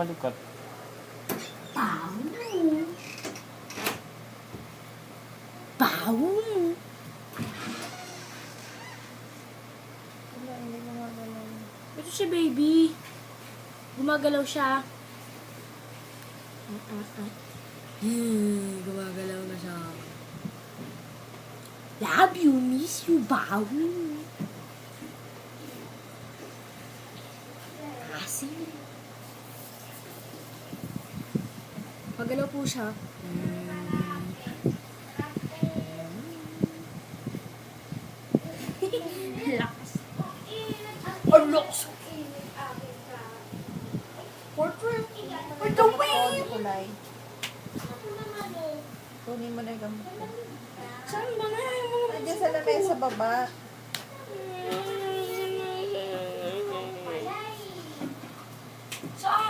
malikot. Pao. Pao. Wala, hindi gumagalaw. Ito siya, baby. Gumagalaw siya. Gumagalaw na siya. Love you, miss you, Bao. Kasi. Magalaw po siya. Lakas. Ang lakas. Portrait. We're the way. Kulay. Kunin mo na yung gamot ko. Saan ba nga yung mga Nandiyan sa lamesa sa baba. Saan?